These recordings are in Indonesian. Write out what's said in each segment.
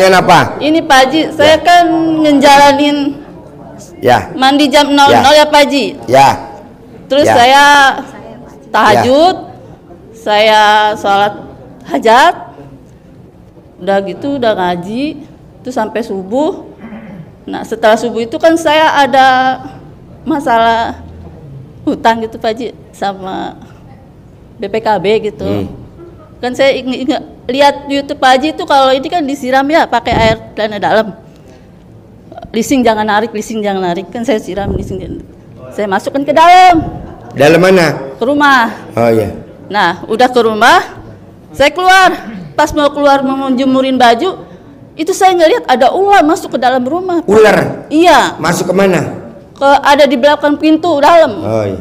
apa? Ini Pak Haji, saya kan ngejalanin mandi jam 00 ya Pak Haji. Terus saya tahajud, saya sholat hajat, udah gitu udah ngaji, itu sampai subuh. Nah setelah subuh itu kan saya ada masalah hutang gitu Pak Haji sama BPKB gitu. Kan saya ingat lihat YouTube Pak Haji itu kalau ini kan disiram ya pakai air celana dalam. Leasing jangan narik, kan saya siram leasing. Saya masukkan ke dalam. Dalam mana? Ke rumah. Oh iya. Nah, udah ke rumah, saya keluar. Pas mau keluar mau jemurin baju, itu saya ngelihat ada ular masuk ke dalam rumah. Ular? Iya. Masuk ke mana? Ada di belakang pintu dalam. Oh iya.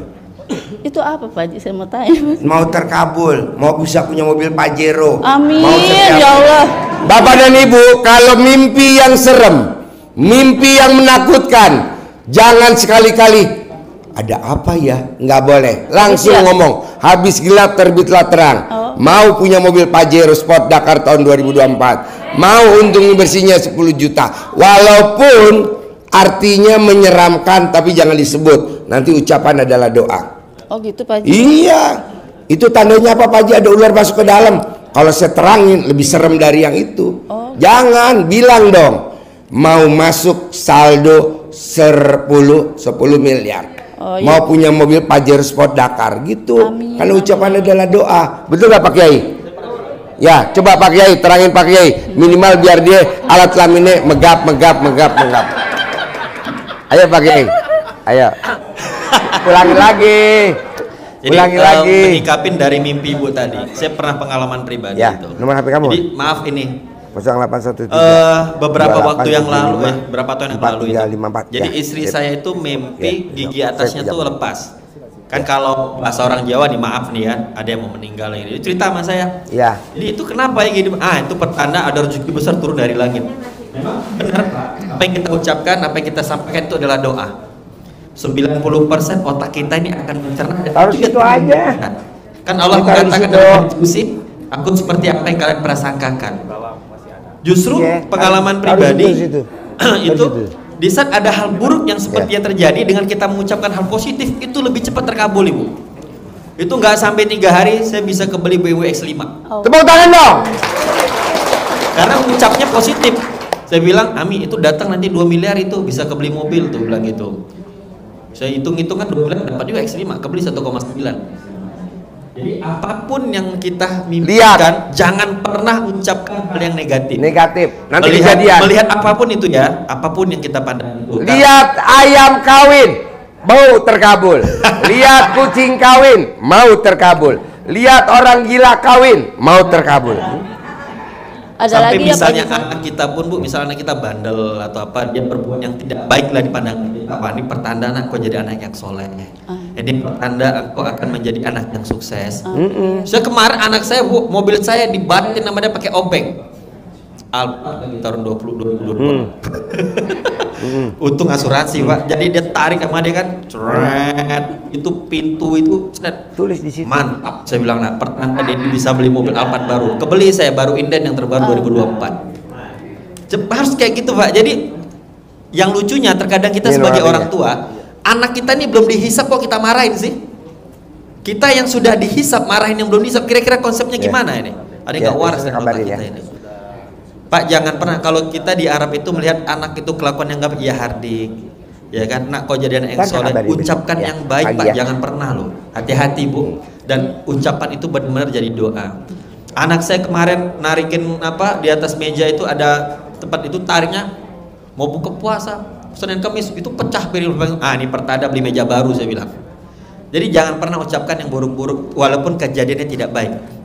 Itu apa Pak Haji? Saya mau tanya. Mau terkabul, mau bisa punya mobil Pajero. Amin ya Allah. Bapak dan Ibu, kalau mimpi yang serem, mimpi yang menakutkan, jangan sekali-kali. Ada apa ya? Nggak boleh. Langsung ngomong. Habis gelap terbitlah terang. Mau punya mobil Pajero Sport Dakar tahun 2024. Mau untung bersihnya 10 juta. Walaupun artinya menyeramkan, tapi jangan disebut. Nanti ucapan adalah doa. Oh gitu Pak Haji. Iya. Itu tandanya apa Pak Haji? Ada ular masuk ke dalam. Kalau saya terangin lebih serem dari yang itu. Jangan, bilang dong. Mau masuk saldo 10 miliar. Iya. Mau punya mobil Pajero Sport Dakar gitu. Karena ucapan adalah doa. Betul gak Pak Kiai? Ya, coba Pak Kiai terangin Pak Kiai. Minimal biar dia alat kelaminnya megap. Ayo Pak Kiai. Ayo. Ulangi lagi. Jadi menyikapin dari mimpi Ibu tadi. Saya pernah pengalaman pribadi itu. Nomor HP kamu? Jadi maaf ini. 0813 beberapa waktu yang lalu berapa tahun yang lalu itu. 4, jadi istri saya itu mimpi gigi atasnya tuh lepas. Kan kalau bahasa orang Jawa nih, maaf nih ya, ada yang mau meninggal ini. Cerita sama saya. Jadi itu kenapa ya gini? Itu pertanda ada rezeki besar turun dari langit. Memang benar, apa yang kita ucapkan, apa yang kita sampaikan itu adalah doa. 90% otak kita ini akan mencerna. Harus itu aja. Kan Allah mengatakan dalam diskusi, aku seperti apa yang kalian prasangkakan. Justru pengalaman pribadi itu di saat ada hal buruk yang seperti yang terjadi, dengan kita mengucapkan hal positif itu lebih cepat terkabul Ibu. Itu nggak sampai 3 hari saya bisa kebeli BMW X5. Tepuk tangan dong. Karena mengucapnya positif. Saya bilang, Ami itu datang nanti 2 miliar itu bisa kebeli mobil tuh, bilang gitu. Saya hitung-hitung kan 2 miliar dapat juga X5, kebeli 1,9. Jadi apapun yang kita mimpikan, jangan pernah ucapkan hal yang negatif. Nanti melihat apapun itu ya, apapun yang kita pandang. Lihat ayam kawin, mau terkabul. Lihat kucing kawin, mau terkabul. Lihat orang gila kawin, mau terkabul. Sampai misalnya anak kita pun Bu, misalnya kita bandel atau apa, dia berbuat yang tidak baik lah dipandang apa, ini pertanda anak kau jadi anak yang soleh. Ini pertanda kau akan menjadi anak yang sukses. Saya kemarin anak saya Bu, mobil saya dibanting nama dia pakai obeng. Tahun 2022. Untung asuransi Pak. Jadi dia tarik sama dia kan, itu pintu itu tulis di situ. Mantap. Saya bilang, nah pertanda dia bisa beli mobil Alphard baru. Kebeli saya baru inden yang terbaru 2024. Harus kayak gitu Pak. Jadi yang lucunya terkadang kita sebagai orang tua, anak kita ini belum dihisap kok kita marahin sih. Kita yang sudah dihisap marahin yang belum dihisap. Kira-kira konsepnya gimana ini? Ada nggak waras dengan otak kita ini? Pak, jangan pernah kalau kita di Arab itu melihat anak itu kelakuan yang nggak, ya hardik, ya kan, nak kau jadi anak yang soleh, ucapkan yang baik Pak, jangan pernah loh, hati-hati Bu. Dan ucapan itu benar-benar jadi doa. Anak saya kemarin narikin apa di atas meja itu ada tempat itu, tariknya mau buka puasa Senin Kamis itu pecah piring. Ini pertanda beli meja baru, saya bilang. Jadi jangan pernah ucapkan yang buruk-buruk walaupun kejadiannya tidak baik.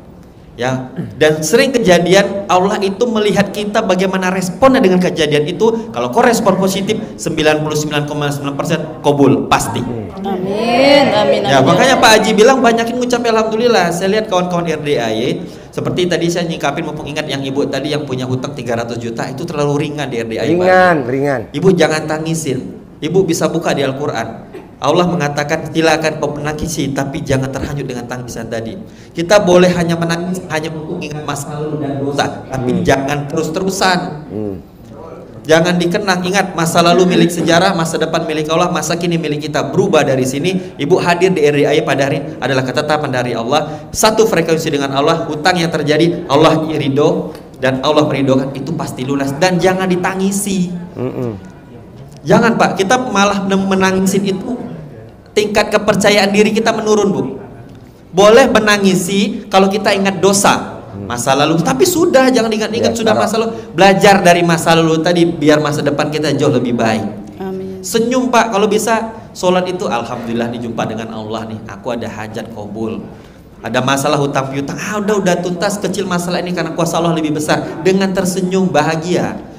Ya, dan sering kejadian Allah itu melihat kita bagaimana responnya dengan kejadian itu. Kalau kau respon positif 99,9% kabul pasti. Amin. Ya, makanya Pak Haji bilang banyakin ngucap alhamdulillah. Saya lihat kawan-kawan RDAY seperti tadi saya nyikapin, mumpung ingat yang ibu tadi yang punya hutang 300 juta itu terlalu ringan di RDAY. Ringan. Ibu jangan tangisin. Ibu bisa buka di Al-Quran. Allah mengatakan silakan kau menangisi, tapi jangan terhanyut dengan tangisan tadi. Kita boleh hanya menangis, hanya mengingat masa lalu dan dosa, tapi jangan terus-terusan. Jangan dikenang. Ingat, masa lalu milik sejarah, masa depan milik Allah, masa kini milik kita. Berubah dari sini. Ibu hadir di RDI pada hari ini adalah ketetapan dari Allah. Satu frekuensi dengan Allah. Hutang yang terjadi Allah ridho dan Allah meridokan, itu pasti lunas. Dan jangan ditangisi. Jangan Pak, kita malah menangisin itu, tingkat kepercayaan diri kita menurun Bu. Boleh menangisi kalau kita ingat dosa masa lalu, tapi sudah, jangan ingat-ingat, sudah masa lalu. Belajar dari masa lalu tadi biar masa depan kita jauh lebih baik. Amin. Senyum Pak, kalau bisa sholat itu alhamdulillah dijumpa dengan Allah nih, aku ada hajat kabul. Ada masalah hutang piutang, udah tuntas, kecil masalah ini karena kuasa Allah lebih besar. Dengan tersenyum bahagia.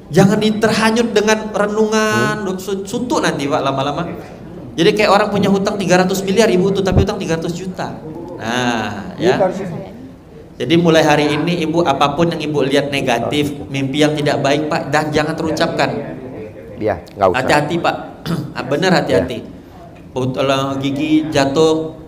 Jangan diterhanyut dengan renungan, suntuk nanti Pak lama-lama. Jadi kayak orang punya hutang 300 miliar, ibu tuh tapi hutang 300 juta. Nah, ya. Jadi mulai hari ini ibu, apapun yang ibu lihat negatif, mimpi yang tidak baik Pak, dan jangan terucapkan. Ya, nggak usah. Hati-hati Pak, bener hati-hati. Kalau gigi jatuh,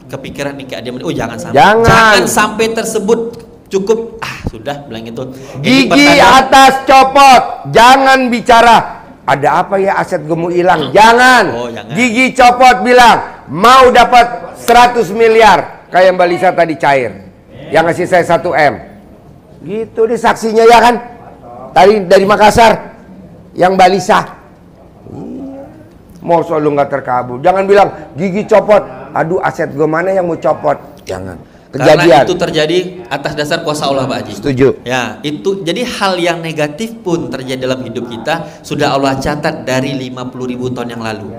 kepikiran nih kayak dia, oh jangan sampai. Jangan sampai tersebut. Cukup, sudah bilang itu. Gigi atas copot, jangan bicara ada apa ya aset gemu hilang, jangan. Jangan. Gigi copot bilang mau dapat 100 miliar kayak Mbak Lisa tadi cair, yang ngasih saya 1 M gitu deh saksinya ya kan, tadi dari Makassar yang Mbak Lisa. Mau selalu nggak terkabul, jangan bilang gigi copot, aduh aset gue mana yang mau copot, jangan. Kejadian. Karena itu terjadi atas dasar kuasa Allah Pak Haji. Setuju. Ya, itu jadi hal yang negatif pun terjadi dalam hidup kita sudah Allah catat dari 50.000 tahun yang lalu.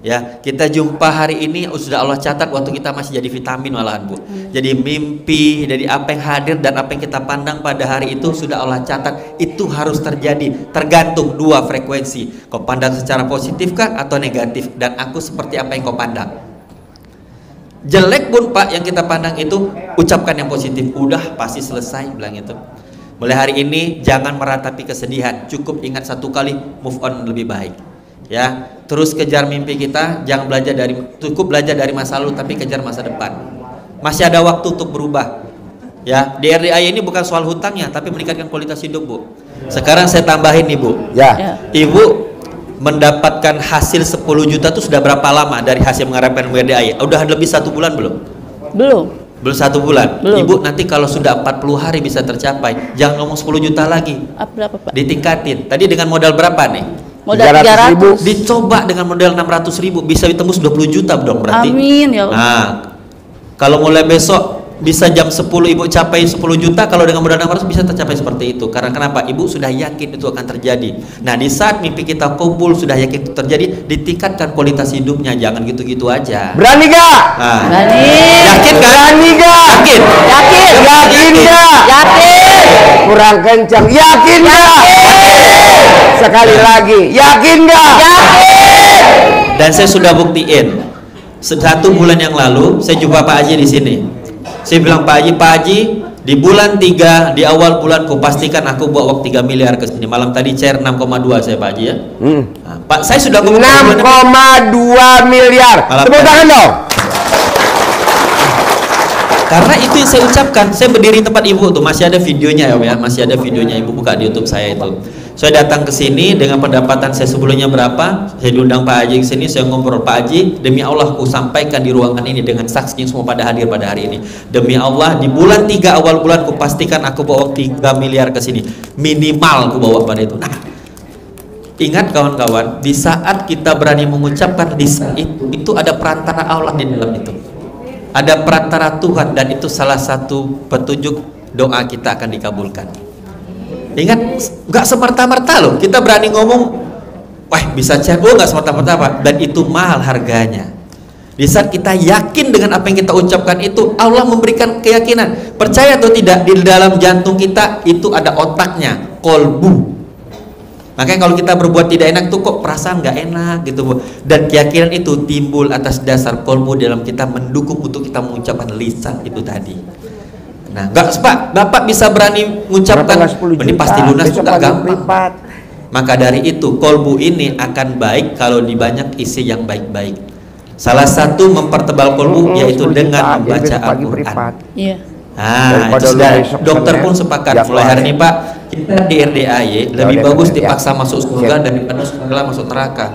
Ya, kita jumpa hari ini sudah Allah catat waktu kita masih jadi vitamin malahan Bu. Jadi mimpi, dari apa yang hadir dan apa yang kita pandang pada hari itu sudah Allah catat, itu harus terjadi. Tergantung dua frekuensi. Kau pandang secara positif kah atau negatif, dan aku seperti apa yang kau pandang. Jelek pun Pak yang kita pandang itu, ucapkan yang positif, udah pasti selesai, bilang itu. Mulai hari ini jangan meratapi kesedihan, cukup ingat satu kali, move on lebih baik. Ya, terus kejar mimpi kita, jangan cukup belajar dari masa lalu, tapi kejar masa depan. Masih ada waktu untuk berubah. Ya, di RDI ini bukan soal hutangnya, tapi meningkatkan kualitas hidup Bu. Sekarang saya tambahin nih Bu. Ya. Ibu mendapatkan hasil 10 juta itu sudah berapa lama dari hasil mengharapkan WDI? Udah lebih 1 bulan belum? Belum 1 bulan. Belum. Ibu nanti kalau sudah 40 hari bisa tercapai, jangan ngomong 10 juta lagi. Berapa Pak? Ditingkatin. Tadi dengan modal berapa nih? Modal 300.000. Dicoba dengan modal 600.000, bisa ditembus 20 juta dong berarti. Amin ya Allah. Nah, kalau mulai besok bisa jam 10 ibu capai 10 juta, kalau dengan modal 600 bisa tercapai seperti itu. Karena kenapa? Ibu sudah yakin itu akan terjadi. Nah, di saat mimpi kita kabul, sudah yakin itu terjadi, ditingkatkan kualitas hidupnya, jangan gitu-gitu aja. Berani gak? Nah. Berani. Yakin kan? Berani gak? Yakin. Yakin gak? Yakin. Kurang kencang. Yakin gak? Sekali lagi. Yakin gak? Yakin. Dan saya sudah buktiin. 1 bulan yang lalu saya jumpa Pak Haji di sini. Saya bilang Pak Haji, di bulan 3, di awal bulan ku pastikan aku bawa uang 3 miliar ke sini. Malam tadi cair 6,2 saya Pak Haji ya. Nah, Pak, saya sudah 6,2 miliar. Tepuk tangan dong. Karena itu yang saya ucapkan. Saya berdiri tempat ibu tuh, masih ada videonya ya, masih ada videonya, ibu buka di YouTube saya itu. Saya datang ke sini dengan pendapatan saya sebelumnya berapa, saya diundang Pak Haji ke sini, saya ngobrol, Pak Haji, demi Allah ku sampaikan di ruangan ini dengan saksi semua pada hadir pada hari ini. Demi Allah di bulan 3 awal bulan ku pastikan aku bawa 3 miliar ke sini. Minimal ku bawa pada itu. Nah, ingat kawan-kawan, di saat kita berani mengucapkan lisan itu ada perantara Allah di dalam itu. Ada perantara Tuhan, dan itu salah satu petunjuk doa kita akan dikabulkan. Ingat, nggak semerta-merta loh kita berani ngomong, wah bisa cek, nggak semerta-merta Pak, dan itu mahal harganya. Di saat kita yakin dengan apa yang kita ucapkan itu, Allah memberikan keyakinan. Percaya atau tidak, di dalam jantung kita itu ada otaknya, kolbu. Makanya kalau kita berbuat tidak enak tuh kok perasaan nggak enak gitu Bu. Dan keyakinan itu timbul atas dasar kolbu dalam kita mendukung untuk kita mengucapkan lisan itu tadi. Nah, Pak, Bapak bisa berani mengucapkan ini pasti lunas juga gampang. Maka dari itu kolbu ini akan baik kalau dibanyak isi yang baik-baik. Salah satu mempertebal kolbu yaitu dengan membaca Al-Quran. Iya. Nah, itu sudah dokter pun sepakat mulai hari ini Pak, kita di RDAY lebih bagus dipaksa masuk surga daripada sekolah masuk neraka.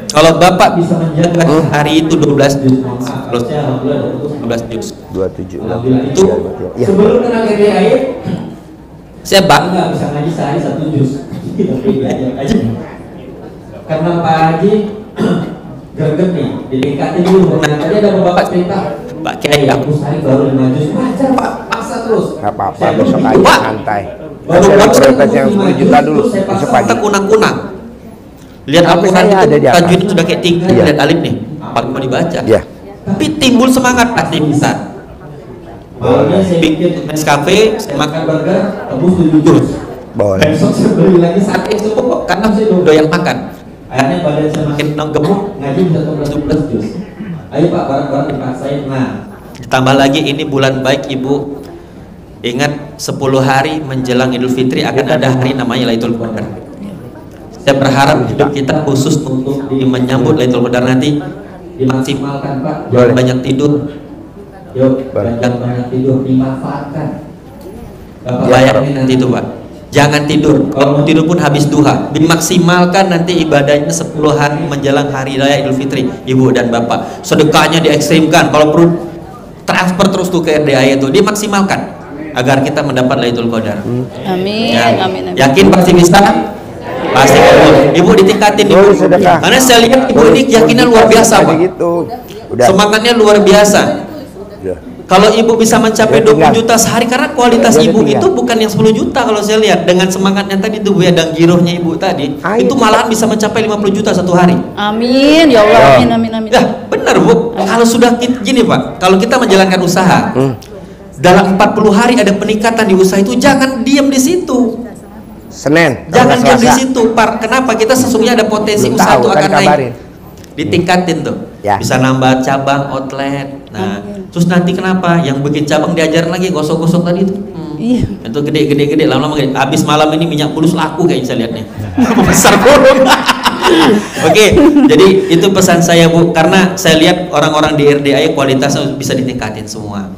Kalau Bapak bisa menjaga hari itu 12 juz, kalau saya alhamdulillah 12 juz. 27. Itu sebelum kenal RDAY saya bangga bisa ngaji sehari 1 juz. Karena Pak Haji greget nih, ditingkatin dulu. Nah, tadi ada Bapak cerita, Pak Kiai aku sehari baru 5 juz. Wajar Pak, paksa terus. Gak apa-apa, besok aja santai. Baru prioritas yang 10 juta dulu, besok pagi. Kunang-kunang. Lihat Al-Quran itu tajwid sudah kayak 3, lihat alif nih, paling mau dibaca. Tapi timbul semangat aktivitas. Bikin Nescafe, saya makan burger, tembus 7 juz. Boleh. Besok saya beli lagi sate cukup kok, karena saya doyan makan. Akhirnya badan saya makin gemuk, ngaji bisa 12 juz. Ayo Pak, barang-barang dipaksain. Nah, ditambah lagi ini bulan baik Ibu. Ingat 10 hari menjelang Idul Fitri akan ada hari namanya Lailatul Qadar. Saya berharap hidup kita khusus untuk menyambut Lailatul Qadar nanti dimaksimalkan Pak. Jangan banyak tidur. Yuk, banyak tidur, dimanfaatkan. Bapak bayangin nanti itu Pak, jangan tidur. Kalau mau tidur pun habis duha. Dimaksimalkan nanti ibadahnya 10 hari menjelang hari raya Idul Fitri, Ibu dan Bapak. Sedekahnya diekstrimkan. Kalau perlu transfer terus tuh ke RDAY itu, dimaksimalkan agar kita mendapat Lailatul Qadar. Amin. Ya. Amin. Yakin pasti bisa? Pasti. Ibu ditingkatin Ibu. Karena saya lihat Ibu ini keyakinan luar biasa Pak. Semangatnya luar biasa. Kalau Ibu bisa mencapai 20 juta sehari, karena kualitas Ibu itu bukan yang 10 juta kalau saya lihat. Dengan semangatnya tadi itu ya, dan girohnya Ibu tadi, itu malahan bisa mencapai 50 juta satu hari. Amin, ya Allah, amin, amin, amin. Ya, benar Bu. Kalau sudah gini Pak, kalau kita menjalankan usaha, dalam 40 hari ada peningkatan di usaha itu, jangan diam di situ. Senin. Jangan diam di situ. Kenapa? Kita sesungguhnya ada potensi usaha itu akan naik. Ditingkatin tuh. Bisa nambah cabang, outlet. Nah, terus nanti kenapa? Yang bikin cabang diajarin lagi gosok-gosok tadi itu. Itu gede, lama-lama gede. Habis malam ini minyak bulus laku kayaknya saya lihat nih. Besar burung. Oke, jadi itu pesan saya Bu, karena saya lihat orang-orang di RDAY kualitasnya bisa ditingkatin semua.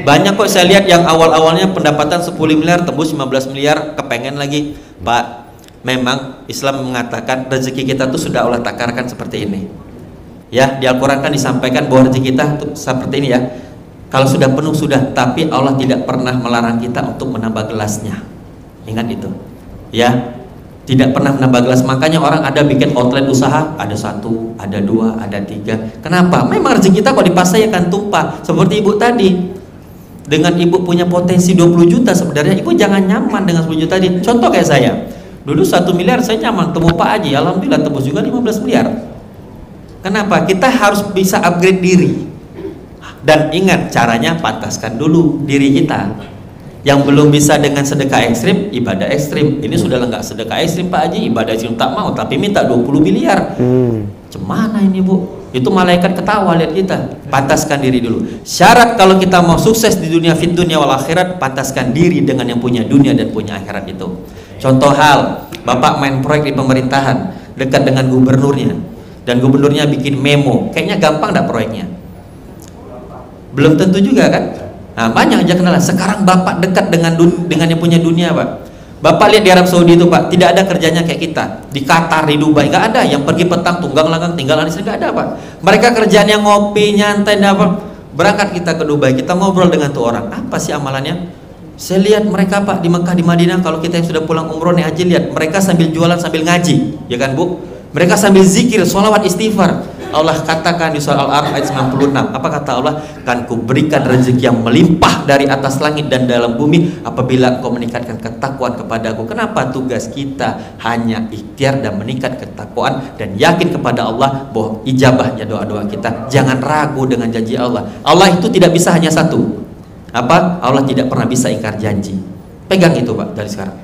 Banyak kok saya lihat yang awal-awalnya pendapatan 10 miliar tembus 15 miliar, kepengen lagi. Pak, memang Islam mengatakan rezeki kita tuh sudah Allah takarkan seperti ini. Ya, di Al-Quran kan disampaikan bahwa rezeki kita tuh seperti ini ya. Kalau sudah penuh sudah, tapi Allah tidak pernah melarang kita untuk menambah gelasnya. Ingat itu. Ya, tidak pernah menambah gelas. Makanya orang ada bikin outlet usaha, ada 1, ada 2, ada 3. Kenapa? Memang rezeki kita kalau dipasai akan tumpah. Seperti Ibu tadi. Dengan Ibu punya potensi 20 juta, sebenarnya Ibu jangan nyaman dengan 10 juta tadi. Contoh kayak saya. Dulu 1 miliar saya nyaman, temu Pak Haji, alhamdulillah tembus juga 15 miliar. Kenapa? Kita harus bisa upgrade diri. Dan ingat, caranya pantaskan dulu diri kita. Yang belum bisa dengan sedekah ekstrim, ibadah ekstrim. Ini sudah enggak sedekah ekstrim Pak Haji, ibadah ekstrim tak mau, tapi minta 20 miliar. Cemana ini Bu? Itu malaikat ketawa lihat kita. Pantaskan diri dulu. Syarat kalau kita mau sukses di dunia, fit dunia wal akhirat, pantaskan diri dengan yang punya dunia dan punya akhirat itu. Contoh hal, Bapak main proyek di pemerintahan, dekat dengan gubernurnya, dan gubernurnya bikin memo, kayaknya gampang enggak proyeknya? Belum tentu juga kan? Nah, banyak aja kenalan. Sekarang Bapak dekat dengan yang punya dunia Pak. Bapak lihat di Arab Saudi itu Pak, tidak ada kerjanya kayak kita. Di Qatar, di Dubai, nggak ada. Yang pergi petang, tunggang langgang, tinggal di sini nggak ada Pak. Mereka kerjanya ngopi, nyantai, apa? Berangkat kita ke Dubai, kita ngobrol dengan tuh orang. Apa sih amalannya? Saya lihat mereka Pak di Mekah, di Madinah. Kalau kita yang sudah pulang umroh nih haji, lihat mereka sambil jualan sambil ngaji, ya kan Bu? Mereka sambil zikir, sholawat, istighfar. Allah katakan di surah Al-A'raf ayat 96, apa kata Allah? Kan kuberikan rezeki yang melimpah dari atas langit dan dalam bumi apabila kau meningkatkan ketakwaan kepadaku. Kenapa? Tugas kita hanya ikhtiar dan meningkat ketakwaan dan yakin kepada Allah bahwa ijabahnya doa-doa kita. Jangan ragu dengan janji Allah. Allah itu tidak bisa hanya satu. Apa? Allah tidak pernah bisa ingkar janji. Pegang itu Pak dari sekarang.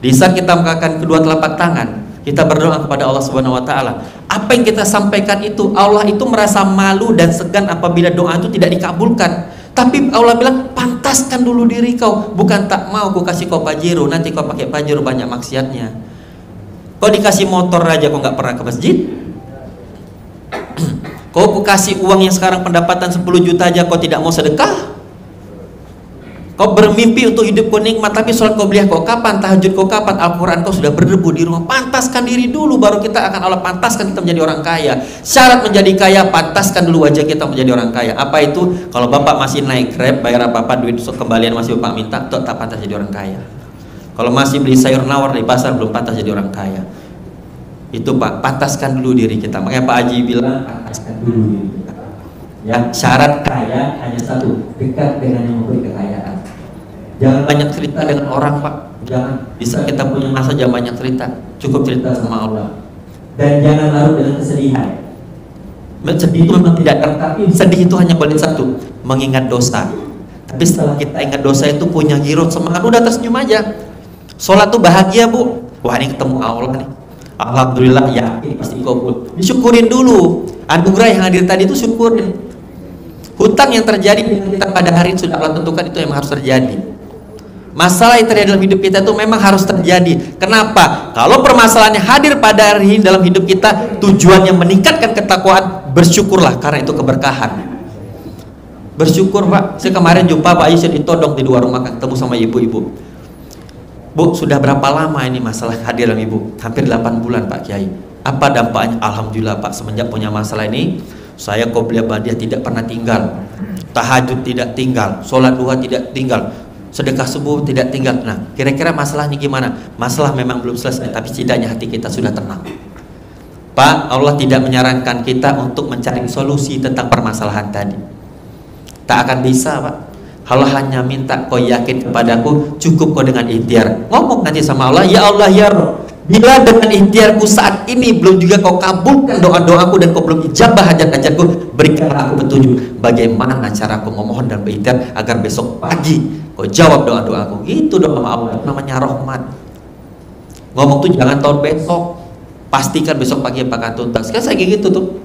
Di saat kita mengangkat kedua telapak tangan, kita berdoa kepada Allah Subhanahu wa taala. Apa yang kita sampaikan itu, Allah itu merasa malu dan segan apabila doa itu tidak dikabulkan. Tapi Allah bilang, pantaskan dulu diri kau. Bukan tak mau ku kasih kau pajero, nanti kau pakai pajero banyak maksiatnya. Kau dikasih motor aja kau nggak pernah ke masjid. Kau kasih uang yang sekarang pendapatan 10 juta aja kau tidak mau sedekah. Kau bermimpi untuk hidup kau nikmat, tapi sholat qobliyah kau kapan, tahajud kau kapan, Al-Quran kau sudah berdebu di rumah. Pantaskan diri dulu, baru kita akan Allah pantaskan kita menjadi orang kaya. Syarat menjadi kaya, pantaskan dulu wajah kita menjadi orang kaya. Apa itu? Kalau bapak masih naik Grab, bayar apa-apa, duit kembalian masih bapak minta, tak pantas jadi orang kaya. Kalau masih beli sayur nawar di pasar, belum pantas jadi orang kaya. Itu Pak, pantaskan dulu diri kita. Makanya Pak Haji bilang, pantaskan dulu diri kita. Ya, syarat kaya hanya satu, dekat dengan yang memberi kekayaan. Jangan banyak cerita dengan orang Pak. Jangan. Bisa kita punya masa jangan banyak cerita. Cukup cerita sama Allah. Dan jangan larut dengan kesedihan. Sedih itu memang tidak, tapi sedih itu hanya boleh satu, mengingat dosa. Tapi setelah kita ingat dosa itu punya girot semangat, udah tersenyum aja. Sholat tuh bahagia Bu. Wah ini ketemu Allah nih. Alhamdulillah, yakin pasti kabul. Disyukurin dulu. Anugerah yang hadir tadi itu syukurin. Hutang yang terjadi dengan kita pada hari sudah Allah tentukan itu yang harus terjadi. Masalah yang terjadi dalam hidup kita itu memang harus terjadi. Kenapa? Kalau permasalahannya hadir pada hari ini dalam hidup kita, tujuannya meningkatkan ketakwaan, bersyukurlah karena itu keberkahan. Bersyukur Pak. Saya kemarin jumpa Pak Yusuf ditodong di luar rumah, ketemu sama ibu-ibu. Bu, sudah berapa lama ini masalah hadir dalam ibu? Hampir 8 bulan Pak Kiai. Apa dampaknya? Alhamdulillah Pak, semenjak punya masalah ini, saya qobliyah ba'diyah tidak pernah tinggal, tahajud tidak tinggal, sholat duha tidak tinggal, sedekah subuh tidak tinggal. Nah, kira-kira masalahnya gimana? Masalah memang belum selesai, tapi setidaknya hati kita sudah tenang. Pak, Allah tidak menyarankan kita untuk mencari solusi tentang permasalahan tadi. Tak akan bisa Pak. Allah hanya minta kau yakin kepadaku, cukup kau dengan ikhtiar. Ngomong nanti sama Allah, ya Allah ya Rabb, bila dengan ikhtiarku saat ini belum juga kau kabulkan doa-doaku dan kau belum ijabah hajat-hajatku, berikanlah aku petunjuk bagaimana cara aku memohon dan berikhtiar agar besok pagi kau jawab doa-doaku. Itu doa sama Allah, namanya rahmat. Ngomong tuh jangan tahun besok, pastikan besok pagi akan tuntas. Kan saya gitu tuh,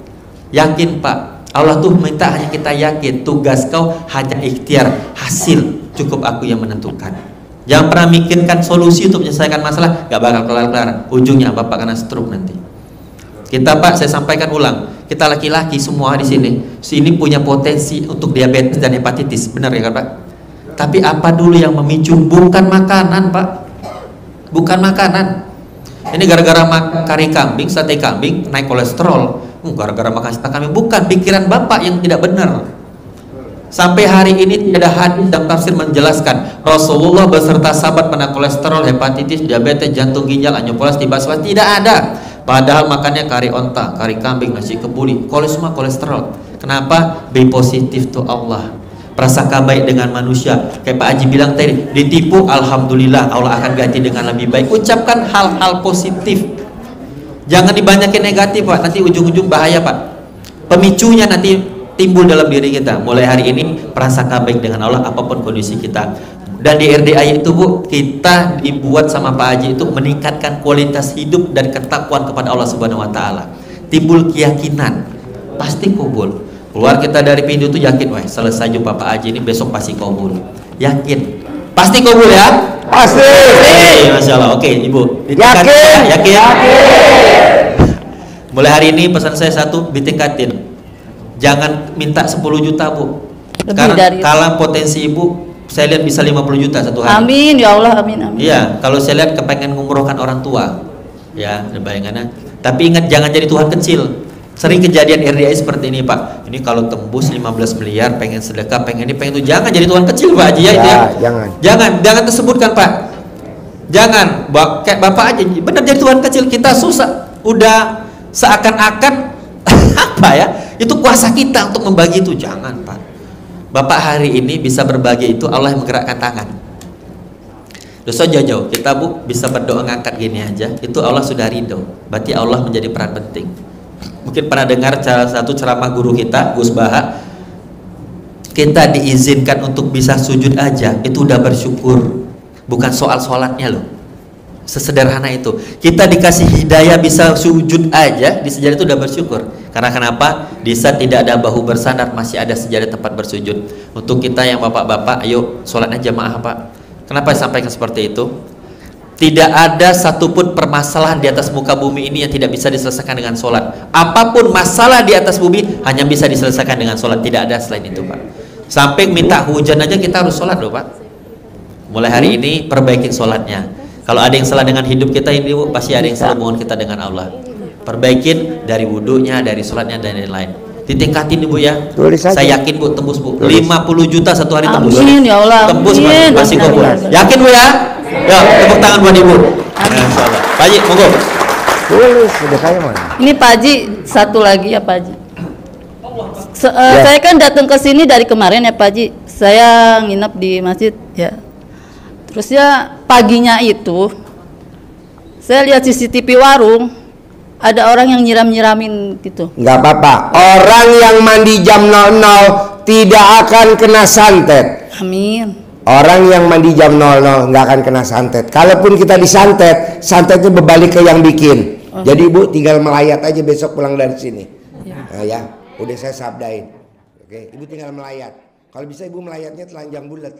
yakin Pak. Allah tuh minta hanya kita yakin, tugas kau hanya ikhtiar, hasil cukup aku yang menentukan. Jangan pernah mikirkan solusi untuk menyelesaikan masalah, gak bakal kelar-kelar. Ujungnya Bapak kena stroke nanti. Kita Pak, saya sampaikan ulang, kita laki-laki semua di sini punya potensi untuk diabetes dan hepatitis, benar ya kan Pak? Tapi apa dulu yang memicu? Bukan makanan Pak, bukan makanan. Ini gara-gara makan kari kambing, sate kambing, naik kolesterol. Gara-gara makan sate kambing, bukan, pikiran Bapak yang tidak benar. Sampai hari ini tidak ada hadis dan tafsir menjelaskan Rasulullah beserta sahabat kena kolesterol, hepatitis, diabetes, jantung, ginjal, aneurisma, tibas, tidak ada. Padahal makannya kari onta, kari kambing, nasi kebuli, semua kolesterol. Kenapa? Be positif to Allah. Prasangka baik dengan manusia. Kayak Pak Haji bilang tadi, ditipu, alhamdulillah Allah akan ganti dengan lebih baik. Ucapkan hal-hal positif. Jangan dibanyakin negatif Pak, nanti ujung-ujung bahaya Pak. Pemicunya nanti timbul dalam diri kita. Mulai hari ini prasangka baik dengan Allah apapun kondisi kita. Dan di RDA itu Bu, kita dibuat sama Pak Haji itu meningkatkan kualitas hidup dan ketakwaan kepada Allah Subhanahu wa taala. Timbul keyakinan, pasti kabul. Keluar kita dari pintu itu yakin, wah selesai jumpa Pak Haji ini besok pasti kabul. Yakin. Pasti kabul ya? Pasti. Masya Allah. Oke Ibu. Yakin. Yakin. Mulai hari ini pesan saya satu, ditingkatin. Jangan minta 10 juta Bu. Sekarang kalah potensi Ibu, saya lihat bisa 50 juta satu hari. Amin ya Allah, amin amin. Iya, kalau saya lihat kepengen ngumrohkan orang tua. Ya, bayangannya. Tapi ingat jangan jadi Tuhan kecil. Sering kejadian RDI seperti ini Pak. Ini kalau tembus 15 miliar pengen sedekah, pengen ini, pengen itu. Jangan jadi Tuhan kecil Pak Haji ya, itu ya. Jangan tersebutkan Pak. Jangan, kayak Bapak aja benar jadi Tuhan kecil, kita susah. Udah seakan-akan apa ya? Itu kuasa kita untuk membagi itu. Jangan Pak. Bapak hari ini bisa berbagi itu Allah yang menggerakkan tangan. Dosa jauh-jauh kita Bu bisa berdoa ngangkat gini aja, itu Allah sudah ridho. Berarti Allah menjadi peran penting. Mungkin pernah dengar salah satu ceramah guru kita Gus Baha, kita diizinkan untuk bisa sujud aja itu udah bersyukur, bukan soal sholatnya loh. Sesederhana itu. Kita dikasih hidayah bisa sujud aja di sejadah itu udah bersyukur. Karena kenapa? Di saat tidak ada bahu bersandar masih ada sejadah tempat bersujud. Untuk kita yang bapak-bapak, ayo sholatnya jamaah Pak. Kenapa sampaikan seperti itu? Tidak ada satupun permasalahan di atas muka bumi ini yang tidak bisa diselesaikan dengan sholat. Apapun masalah di atas bumi hanya bisa diselesaikan dengan sholat. Tidak ada selain itu, Pak. Sampai minta hujan aja kita harus sholat loh, Pak. Mulai hari ini perbaikin sholatnya. Kalau ada yang salah dengan hidup kita ini, Bu, pasti ada yang salah hubungan kita dengan Allah. Perbaikin dari wudhunya, dari sholatnya, dan lain-lain. Ditingkatin Ibu ya. Saya yakin Bu, tembus Bu. 50 juta satu hari tembus. Amin ya Allah. Tembus masih kumpul. Yakin Bu ya? Ya, tepuk tangan buat Ibu. Pak Haji, monggo. Boleh, sudah kaya mana? Ini Pak Haji, satu lagi ya Pak Haji. Saya kan datang ke sini dari kemarin ya Pak Haji. Saya nginep di masjid ya. Terus ya paginya itu saya lihat CCTV warung, ada orang yang nyiram-nyiramin gitu. Nggak apa-apa. Orang yang mandi jam 00 tidak akan kena santet. Amin. Orang yang mandi jam 00 nggak akan kena santet. Kalaupun kita disantet, santetnya berbalik ke yang bikin. Jadi Ibu tinggal melayat aja besok pulang dari sini. Nah, ya, udah saya sabdain. Oke, Ibu tinggal melayat. Kalau bisa Ibu melayatnya telanjang bulat.